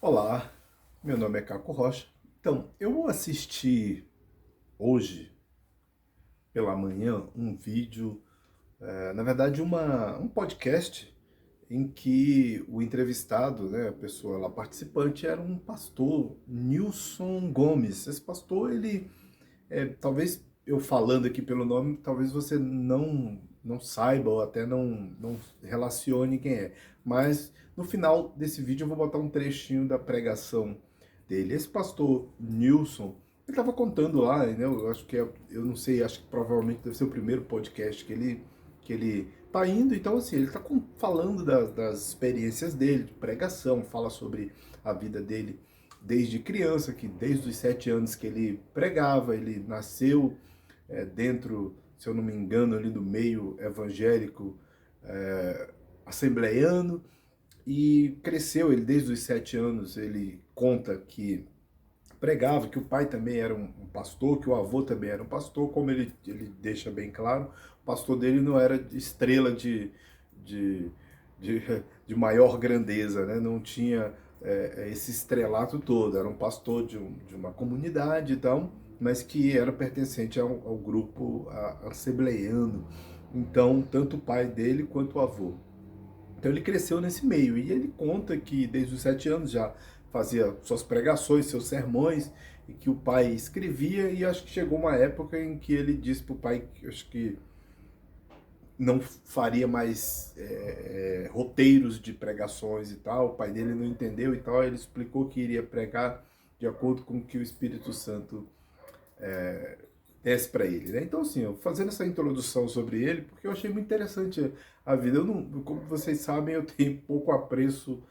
Olá, meu nome é Caco Rocha. Então, eu assisti hoje pela manhã um vídeo, na verdade um podcast em que o entrevistado, né, a pessoa lá participante era um pastor, Nilson Gomes. Esse pastor, ele, talvez eu falando aqui pelo nome, talvez você não saiba ou até não relacione quem é. Mas no final desse vídeo eu vou botar um trechinho da pregação dele. Esse pastor Nilson, ele estava contando lá, né, eu acho que eu não sei, acho que provavelmente deve ser o primeiro podcast que ele tá indo, então assim, ele tá falando das experiências dele, de pregação, fala sobre a vida dele desde criança, que desde os 7 anos que ele pregava, ele nasceu dentro, se eu não me engano, ali do meio evangélico assembleiano, e cresceu, ele desde os 7 anos, ele conta que pregava, que o pai também era um pastor, que o avô também era um pastor, como ele deixa bem claro, o pastor dele não era estrela de, de, de maior grandeza, né? Não tinha esse estrelato todo, era um pastor de uma comunidade e tal, mas que era pertencente ao grupo assembleiano. Então, tanto o pai dele quanto o avô. Então ele cresceu nesse meio e ele conta que desde os 7 anos já fazia suas pregações, seus sermões, e que o pai escrevia, e acho que chegou uma época em que ele disse para o pai que acho que não faria mais roteiros de pregações e tal, o pai dele não entendeu e tal, ele explicou que iria pregar de acordo com o que o Espírito Santo desse para ele, né? Então, assim, eu fazendo essa introdução sobre ele, porque eu achei muito interessante a vida. Eu não, como vocês sabem, eu tenho pouco apreço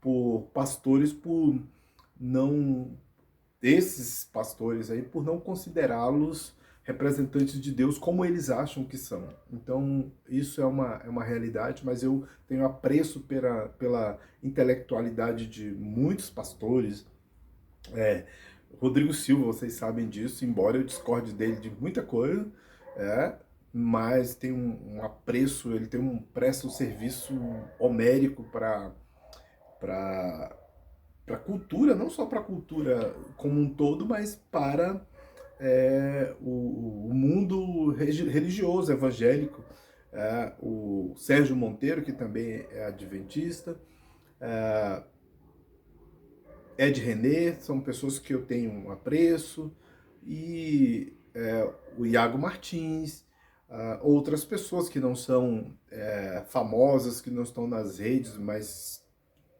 por pastores, por não esses pastores aí, por não considerá-los representantes de Deus como eles acham que são. Então, isso é uma realidade, mas eu tenho apreço pela intelectualidade de muitos pastores. É, Rodrigo Silva, vocês sabem disso, embora eu discorde dele de muita coisa, mas tem um apreço, ele tem presta um serviço homérico para a cultura, não só para a cultura como um todo, mas para o mundo religioso, evangélico. O Sérgio Monteiro, que também é adventista, Ed René, são pessoas que eu tenho um apreço, e o Iago Martins, outras pessoas que não são famosas, que não estão nas redes, mas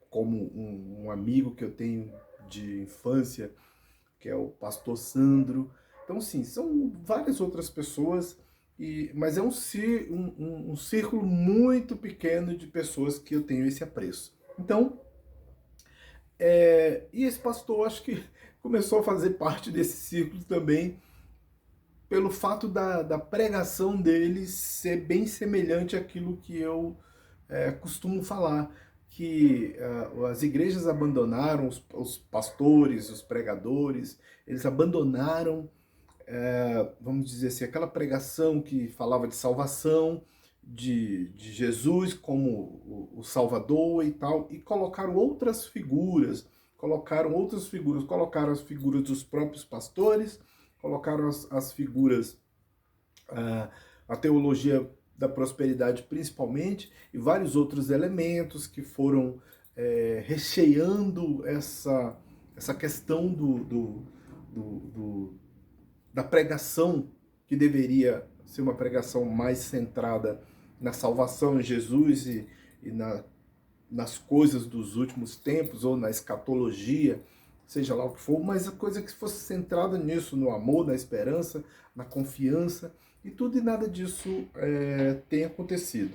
como um amigo que eu tenho de infância, que é o pastor Sandro. Então, sim, são várias outras pessoas, mas é um círculo muito pequeno de pessoas que eu tenho esse apreço. Então, e esse pastor, acho que começou a fazer parte desse círculo também, pelo fato da pregação dele ser bem semelhante àquilo que eu costumo falar, que as igrejas abandonaram os pastores, os pregadores, eles abandonaram, vamos dizer assim, aquela pregação que falava de salvação, de Jesus como o Salvador e tal, e colocaram as figuras dos próprios pastores, colocaram as figuras, a, a teologia da prosperidade principalmente, e vários outros elementos que foram recheando essa questão da pregação, que deveria ser uma pregação mais centrada na salvação em Jesus e nas coisas dos últimos tempos, ou na escatologia, seja lá o que for, mas a coisa que fosse centrada nisso, no amor, na esperança, na confiança, e tudo e nada disso tem acontecido.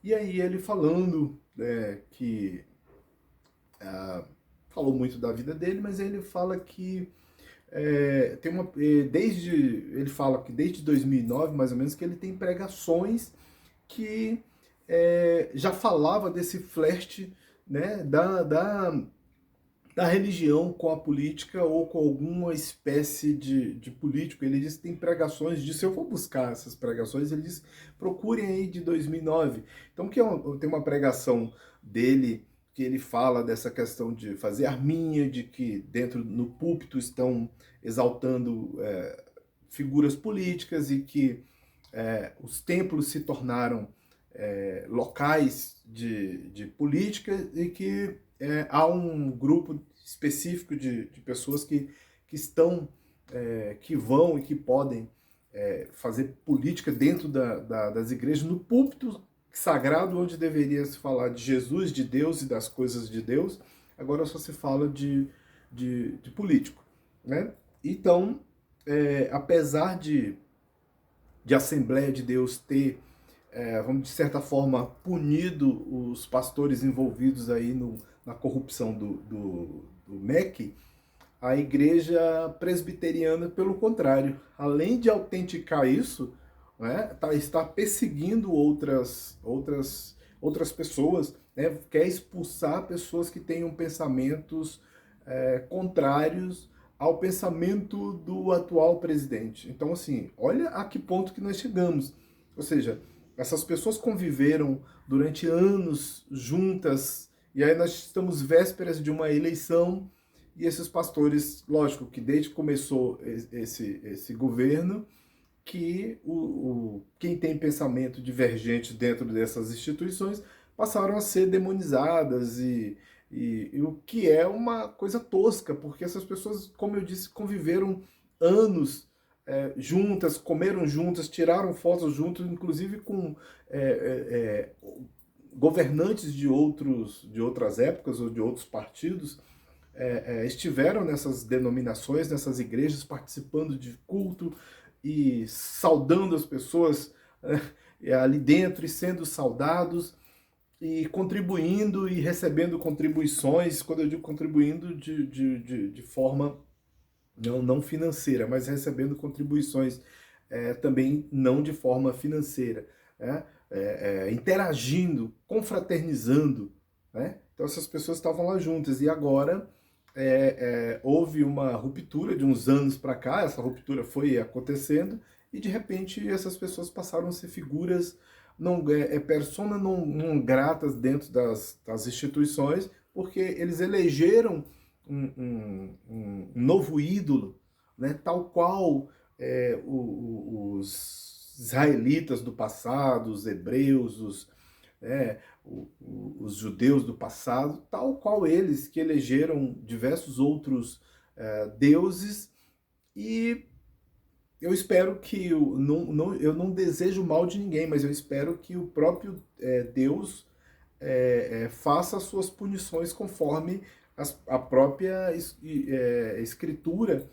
E aí ele falando que falou muito da vida dele, mas ele fala que ele fala que desde 2009, mais ou menos, que ele tem pregações que já falava desse flerte, né, da religião com a política, ou com alguma espécie de político. Ele diz que tem pregações disso. Eu vou buscar essas pregações. Ele diz, procurem aí de 2009. Então, tem uma pregação dele que ele fala dessa questão de fazer arminha, de que dentro no púlpito estão exaltando figuras políticas e que os templos se tornaram locais de política e que há um grupo específico de pessoas que estão, que vão e que podem fazer política dentro das igrejas, no púlpito sagrado, onde deveria se falar de Jesus, de Deus e das coisas de Deus, agora só se fala de político, né? Então, apesar de Assembleia de Deus ter, vamos de certa forma, punido os pastores envolvidos aí na corrupção do MEC, a igreja presbiteriana, pelo contrário, além de autenticar isso, né, está perseguindo outras pessoas, né, quer expulsar pessoas que tenham pensamentos contrários ao pensamento do atual presidente. Então, assim, olha a que ponto que nós chegamos. Ou seja, essas pessoas conviveram durante anos juntas, e aí nós estamos vésperas de uma eleição, e esses pastores, lógico que desde que começou esse governo, que quem tem pensamento divergente dentro dessas instituições passaram a ser demonizadas e o que é uma coisa tosca, porque essas pessoas, como eu disse, conviveram anos juntas, comeram juntas, tiraram fotos juntos, inclusive com governantes de outras épocas ou de outros partidos, estiveram nessas denominações, nessas igrejas, participando de culto e saudando as pessoas ali dentro e sendo saudados e contribuindo e recebendo contribuições. Quando eu digo contribuindo, de forma não financeira, mas recebendo contribuições também não de forma financeira, né? Interagindo, confraternizando, né? Então essas pessoas estavam lá juntas e agora houve uma ruptura de uns anos para cá, essa ruptura foi acontecendo e de repente essas pessoas passaram a ser figuras persona não gratas dentro das instituições, porque eles elegeram um novo ídolo, né, tal qual os israelitas do passado, os hebreus, os judeus do passado, tal qual eles que elegeram diversos outros deuses, e eu espero que, eu não desejo mal de ninguém, mas eu espero que o próprio Deus faça as suas punições conforme a própria escritura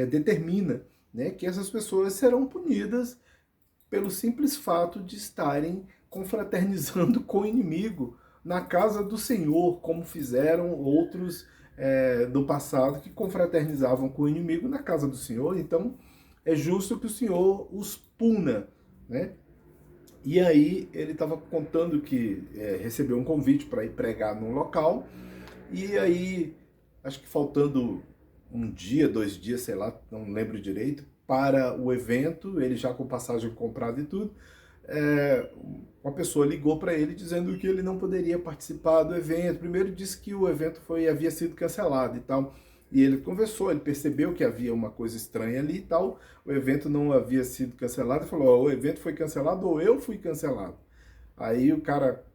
determina, né, que essas pessoas serão punidas pelo simples fato de estarem confraternizando com o inimigo na casa do Senhor, como fizeram outros do passado que confraternizavam com o inimigo na casa do Senhor. Então é justo que o Senhor os puna, né? E aí ele estava contando que recebeu um convite para ir pregar num local, e aí, acho que faltando um dia, 2 dias, sei lá, não lembro direito, para o evento, ele já com passagem comprada e tudo, uma pessoa ligou para ele dizendo que ele não poderia participar do evento. Primeiro disse que o evento havia sido cancelado e tal. E ele conversou, ele percebeu que havia uma coisa estranha ali e tal, o evento não havia sido cancelado, e falou, o evento foi cancelado ou eu fui cancelado. Aí o cara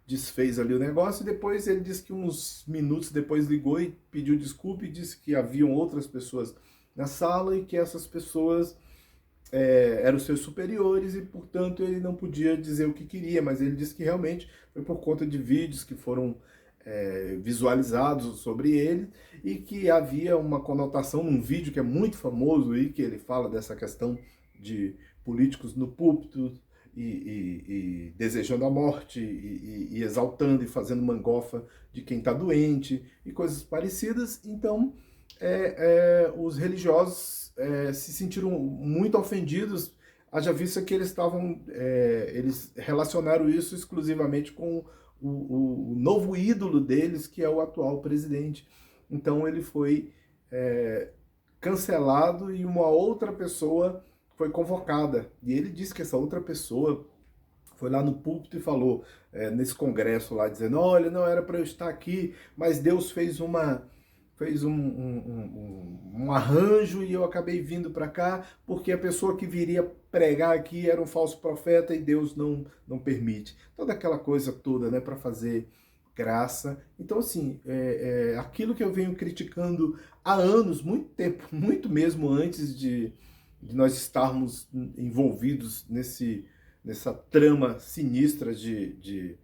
desfez ali o negócio e depois ele disse que uns minutos depois ligou e pediu desculpa e disse que haviam outras pessoas na sala e que essas pessoas eram seus superiores e, portanto, ele não podia dizer o que queria, mas ele disse que realmente foi por conta de vídeos que foram visualizados sobre ele e que havia uma conotação num vídeo que é muito famoso aí, que ele fala dessa questão de políticos no púlpito e desejando a morte e exaltando e fazendo mangofa de quem está doente e coisas parecidas. Então, os religiosos se sentiram muito ofendidos, haja vista que eles eles relacionaram isso exclusivamente com o novo ídolo deles, que é o atual presidente. Então ele foi cancelado e uma outra pessoa foi convocada. E ele disse que essa outra pessoa foi lá no púlpito e falou, nesse congresso lá, dizendo, olha, não era para eu estar aqui, mas Deus fez um arranjo e eu acabei vindo para cá porque a pessoa que viria pregar aqui era um falso profeta e Deus não permite. Toda aquela coisa toda, né, para fazer graça. Então, assim, aquilo que eu venho criticando há anos, muito tempo, muito mesmo antes de nós estarmos envolvidos nessa trama sinistra de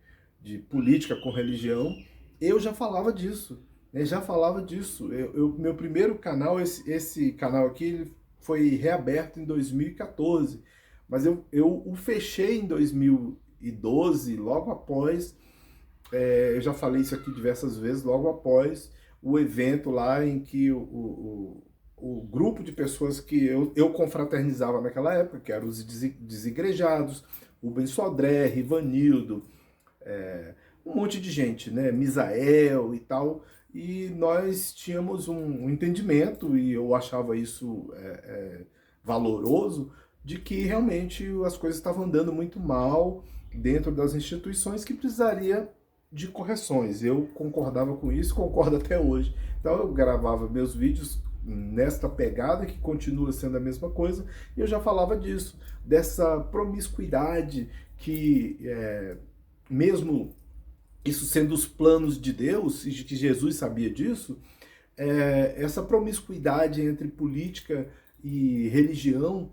política com religião, eu já falava disso. Né? Já falava disso. Meu primeiro canal, esse canal aqui, ele foi reaberto em 2014, mas eu o fechei em 2012, logo após, eu já falei isso aqui diversas vezes, logo após o evento lá em que o grupo de pessoas que eu confraternizava naquela época, que eram os desigrejados, Rubens Sodré, Rivanildo, um monte de gente, né? Misael e tal, e nós tínhamos um entendimento, e eu achava isso valoroso, de que realmente as coisas estavam andando muito mal dentro das instituições que precisaria de correções. Eu concordava com isso, concordo até hoje. Então eu gravava meus vídeos nesta pegada, que continua sendo a mesma coisa, e eu já falava disso, dessa promiscuidade que, mesmo isso sendo os planos de Deus, e de que Jesus sabia disso, essa promiscuidade entre política e religião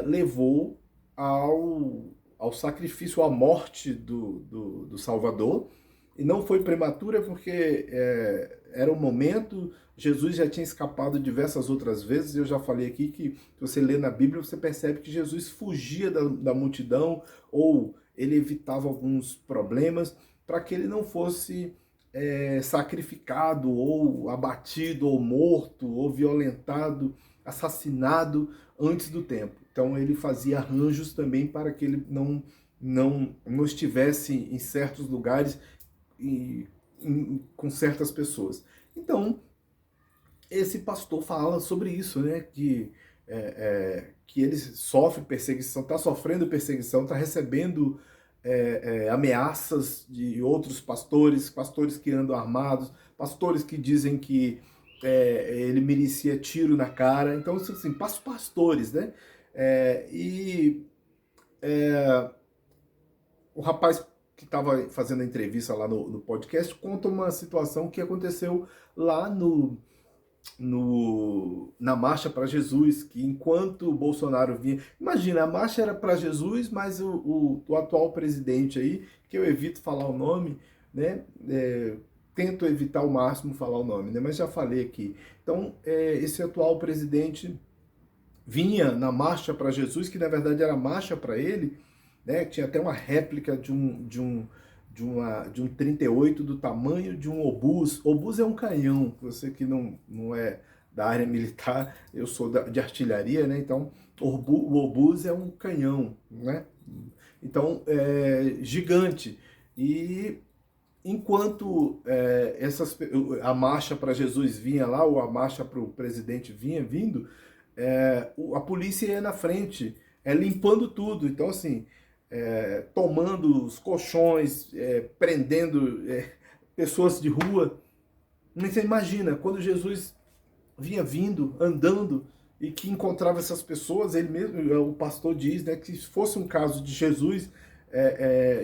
levou ao sacrifício, à morte do Salvador, e não foi prematura porque era o momento. Jesus já tinha escapado diversas outras vezes. Eu já falei aqui que, se você lê na Bíblia, você percebe que Jesus fugia da multidão, ou ele evitava alguns problemas para que ele não fosse sacrificado, ou abatido, ou morto, ou violentado, assassinado antes do tempo. Então ele fazia arranjos também para que ele não estivesse em certos lugares com certas pessoas. Então, esse pastor fala sobre isso, né? Que ele sofre perseguição, está sofrendo perseguição, está recebendo ameaças de outros pastores que andam armados, pastores que dizem que ele merecia tiro na cara. Então, assim, pastores, né? O rapaz que estava fazendo a entrevista lá no podcast conta uma situação que aconteceu lá na Marcha para Jesus, que enquanto o Bolsonaro vinha... Imagina, a marcha era para Jesus, mas o atual presidente aí, que eu evito falar o nome, né? Tento evitar ao máximo falar o nome, né? Mas já falei aqui. Então, esse atual presidente vinha na Marcha para Jesus, que na verdade era marcha para ele, né? Tinha até uma réplica de um 38 do tamanho de um obus. Obus é um canhão. Você que não é da área militar, eu sou de artilharia, né? Então, o obus é um canhão, né? Então, gigante. E enquanto a marcha para Jesus vinha lá, ou a marcha para o presidente vindo, a polícia ia na frente, limpando tudo. Então, assim, tomando os colchões, prendendo pessoas de rua. Mas você imagina, quando Jesus vinha vindo, andando, e que encontrava essas pessoas, ele mesmo, o pastor diz, né, que se fosse um caso de Jesus,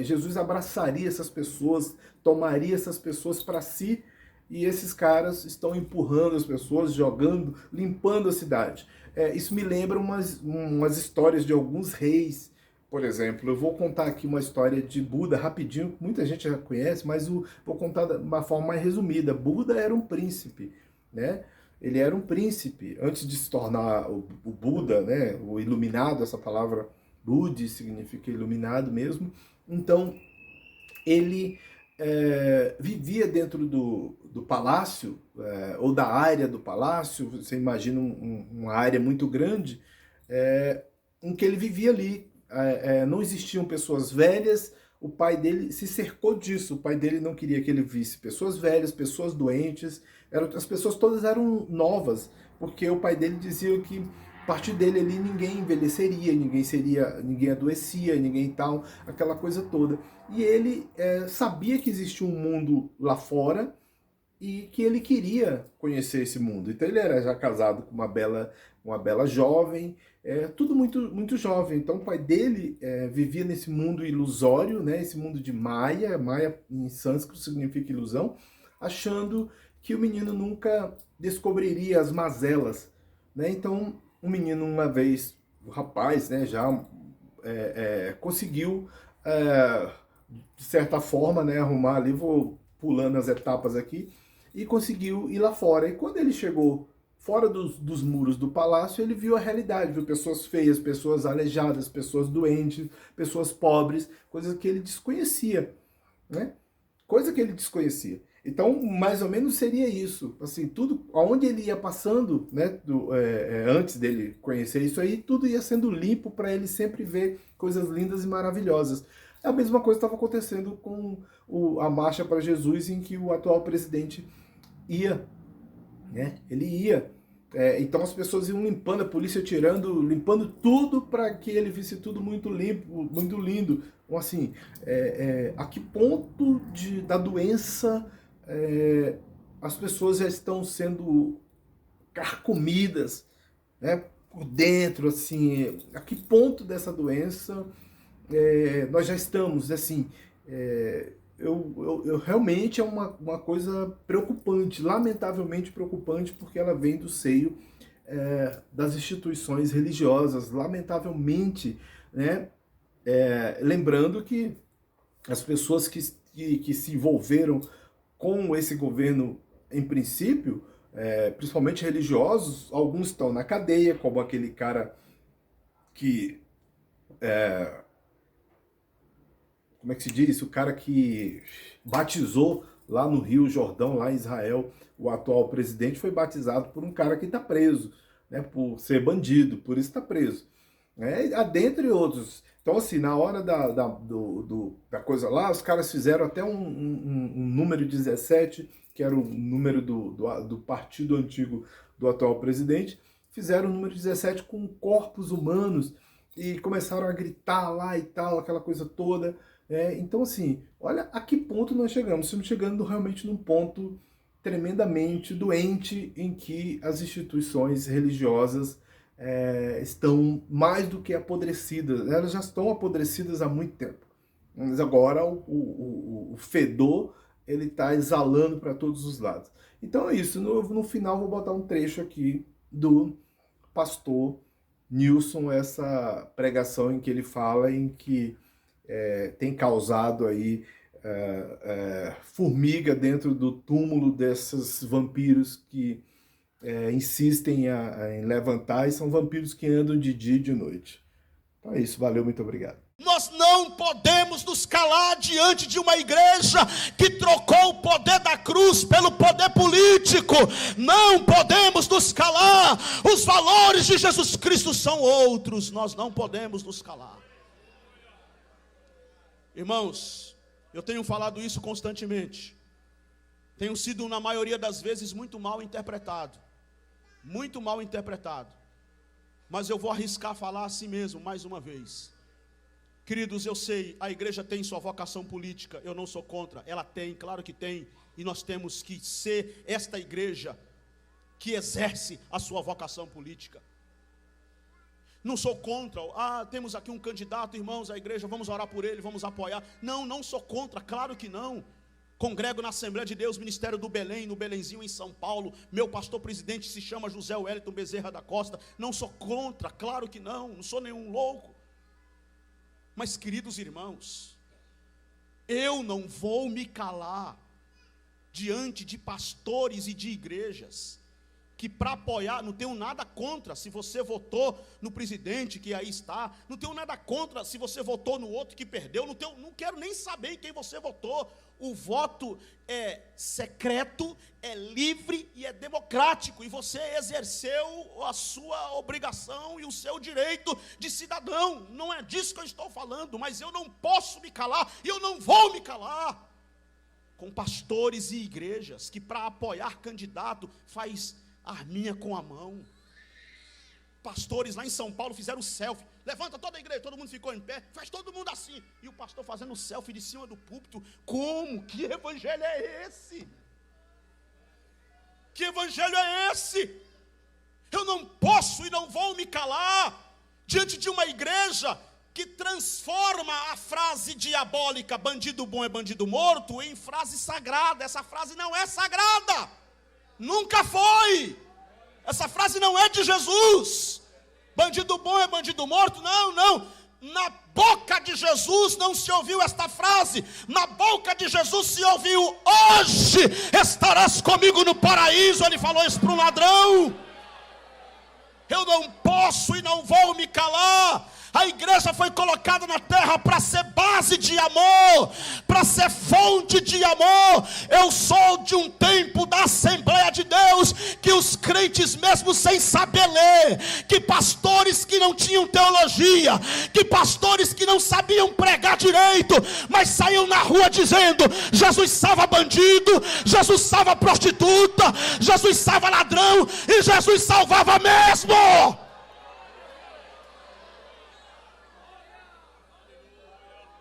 Jesus abraçaria essas pessoas, tomaria essas pessoas para si, e esses caras estão empurrando as pessoas, jogando, limpando a cidade. Isso me lembra umas histórias de alguns reis. Por exemplo, eu vou contar aqui uma história de Buda rapidinho, muita gente já conhece, mas vou contar de uma forma mais resumida. Buda era um príncipe, né? Ele era um príncipe antes de se tornar o Buda, né? O iluminado, essa palavra Budi significa iluminado mesmo. Então, ele vivia dentro do palácio, ou da área do palácio. Você imagina uma área muito grande, em que ele vivia ali. Não existiam pessoas velhas, o pai dele se cercou disso. O pai dele não queria que ele visse pessoas velhas, pessoas doentes, as pessoas todas eram novas, porque o pai dele dizia que partir dele ali ninguém envelheceria, ninguém adoecia, ninguém tal, aquela coisa toda. E ele sabia que existia um mundo lá fora e que ele queria conhecer esse mundo. Então ele era já casado com uma bela jovem, tudo muito, muito jovem. Então o pai dele vivia nesse mundo ilusório, né, esse mundo de Maya. Maya em sânscrito significa ilusão, achando que o menino nunca descobriria as mazelas, né? Então o menino uma vez, o rapaz, né, já conseguiu de certa forma, né, arrumar ali, vou pulando as etapas aqui, e conseguiu ir lá fora. E quando ele chegou fora dos muros do palácio, ele viu a realidade, viu pessoas feias, pessoas aleijadas, pessoas doentes, pessoas pobres, coisas que ele desconhecia, né? Coisa que ele desconhecia. Então, mais ou menos seria isso. Assim, tudo, aonde ele ia passando, né, antes dele conhecer isso aí, tudo ia sendo limpo para ele sempre ver coisas lindas e maravilhosas. A mesma coisa estava acontecendo com a Marcha para Jesus, em que o atual presidente ia, né? Ele ia. Então as pessoas iam limpando, a polícia tirando, limpando tudo para que ele visse tudo muito limpo, muito lindo. Então, assim, a que ponto da doença as pessoas já estão sendo carcomidas, né, por dentro, assim, a que ponto dessa doença nós já estamos, assim, eu realmente é uma coisa preocupante, lamentavelmente preocupante, porque ela vem do seio das instituições religiosas, lamentavelmente, né? Lembrando que as pessoas que se envolveram com esse governo, em princípio, principalmente religiosos, alguns estão na cadeia, como aquele cara que como é que se diz? O cara que batizou lá no Rio Jordão, lá em Israel, o atual presidente foi batizado por um cara que está preso, né, por ser bandido, por isso está preso. Dentre outros. Então, assim, na hora da coisa lá, os caras fizeram até um número 17, que era o número do partido antigo do atual presidente, fizeram o número 17 com corpos humanos e começaram a gritar lá e tal, aquela coisa toda. Então, assim, olha a que ponto nós chegamos. Estamos chegando realmente num ponto tremendamente doente em que as instituições religiosas estão mais do que apodrecidas. Elas já estão apodrecidas há muito tempo. Mas agora o fedor ele está exalando para todos os lados. Então é isso. No final vou botar um trecho aqui do pastor Nilson, essa pregação em que ele fala em que tem causado aí formiga dentro do túmulo desses vampiros que insistem em levantar, e são vampiros que andam de dia e de noite. Então é isso, valeu, muito obrigado. Nós não podemos nos calar diante de uma igreja que trocou o poder da cruz pelo poder político. Não podemos nos calar. Os valores de Jesus Cristo são outros. Nós não podemos nos calar. Irmãos, eu tenho falado isso constantemente. Tenho sido, na maioria das vezes, muito mal interpretado. Muito mal interpretado. Mas eu vou arriscar falar assim mesmo, mais uma vez. Queridos, eu sei, a igreja tem sua vocação política, eu não sou contra, ela tem, claro que tem, e nós temos que ser esta igreja que exerce a sua vocação política. Não sou contra, temos aqui um candidato, irmãos, a igreja, vamos orar por ele, vamos apoiar. Não sou contra, claro que não. Congrego na Assembleia de Deus, Ministério do Belém, no Belenzinho, em São Paulo. Meu pastor presidente se chama José Wellington Bezerra da Costa. Não sou contra, claro que não sou nenhum louco. Mas, queridos irmãos, eu não vou me calar diante de pastores e de igrejas que, para apoiar, não tenho nada contra se você votou no presidente que aí está, não tenho nada contra se você votou no outro que perdeu, não quero nem saber em quem você votou. O voto é secreto, é livre e é democrático, e você exerceu a sua obrigação e o seu direito de cidadão. Não é disso que eu estou falando, mas eu não posso me calar, e eu não vou me calar com pastores e igrejas que, para apoiar candidato, faz arminha com a mão. Pastores lá em São Paulo fizeram selfie. Levanta toda a igreja, todo mundo ficou em pé. Faz todo mundo assim. E o pastor fazendo selfie de cima do púlpito. Como? Que evangelho é esse? Que evangelho é esse? Eu não posso e não vou me calar diante de uma igreja que transforma a frase diabólica, bandido bom é bandido morto, em frase sagrada. Essa frase não é sagrada. Nunca foi. Essa frase não é de Jesus. Bandido bom é bandido morto. Não, não. Na boca de Jesus não se ouviu esta frase. Na boca de Jesus se ouviu: hoje estarás comigo no paraíso. Ele falou isso para um ladrão. Eu não posso e não vou me calar. A igreja foi colocada na terra para ser base de amor, para ser fonte de amor. Eu sou de um tempo da Assembleia de Deus, que os crentes mesmo sem saber ler, que pastores que não tinham teologia, que pastores que não sabiam pregar direito, mas saíam na rua dizendo: Jesus salva bandido, Jesus salva prostituta, Jesus salva ladrão, e Jesus salvava mesmo.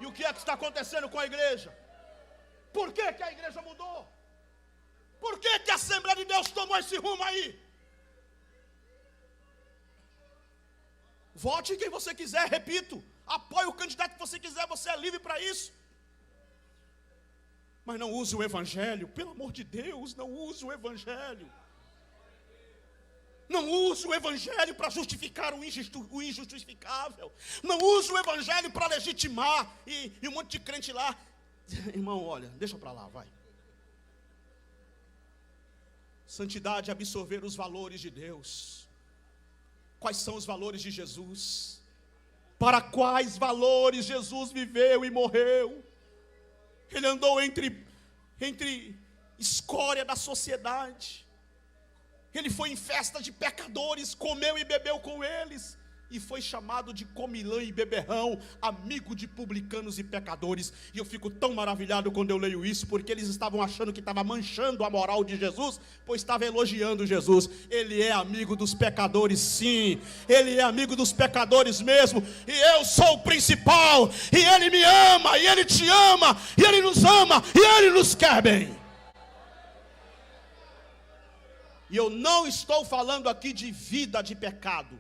E o que é que está acontecendo com a igreja? Por que que a igreja mudou? Por que que a Assembleia de Deus tomou esse rumo aí? Vote em quem você quiser, repito. Apoie o candidato que você quiser, você é livre para isso. Mas não use o evangelho, pelo amor de Deus, não use o evangelho. Não use o evangelho para justificar o injustificável. Não use o evangelho para legitimar. E um monte de crente lá. Irmão, olha, deixa para lá, vai. Santidade é absorver os valores de Deus. Quais são os valores de Jesus? Para quais valores Jesus viveu e morreu? Ele andou entre escória da sociedade. Ele foi em festa de pecadores, comeu e bebeu com eles, e foi chamado de comilã e beberrão, amigo de publicanos e pecadores. E eu fico tão maravilhado quando eu leio isso, porque eles estavam achando que estava manchando a moral de Jesus, pois estava elogiando Jesus. Ele é amigo dos pecadores, sim, ele é amigo dos pecadores mesmo, e eu sou o principal, e ele me ama, e ele te ama, e ele nos ama, e ele nos quer bem. E eu não estou falando aqui de vida de pecado,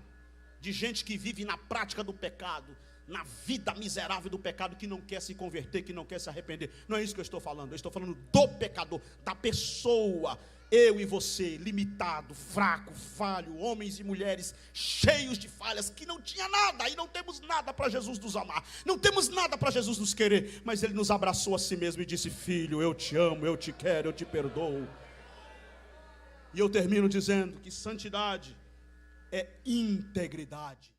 de gente que vive na prática do pecado, na vida miserável do pecado, que não quer se converter, que não quer se arrepender. Não é isso que eu estou falando. Eu estou falando do pecador, da pessoa, eu e você, limitado, fraco, falho, homens e mulheres cheios de falhas, que não tinha nada, e não temos nada para Jesus nos amar, não temos nada para Jesus nos querer, mas Ele nos abraçou a si mesmo e disse: filho, eu te amo, eu te quero, eu te perdoo. E eu termino dizendo que santidade é integridade.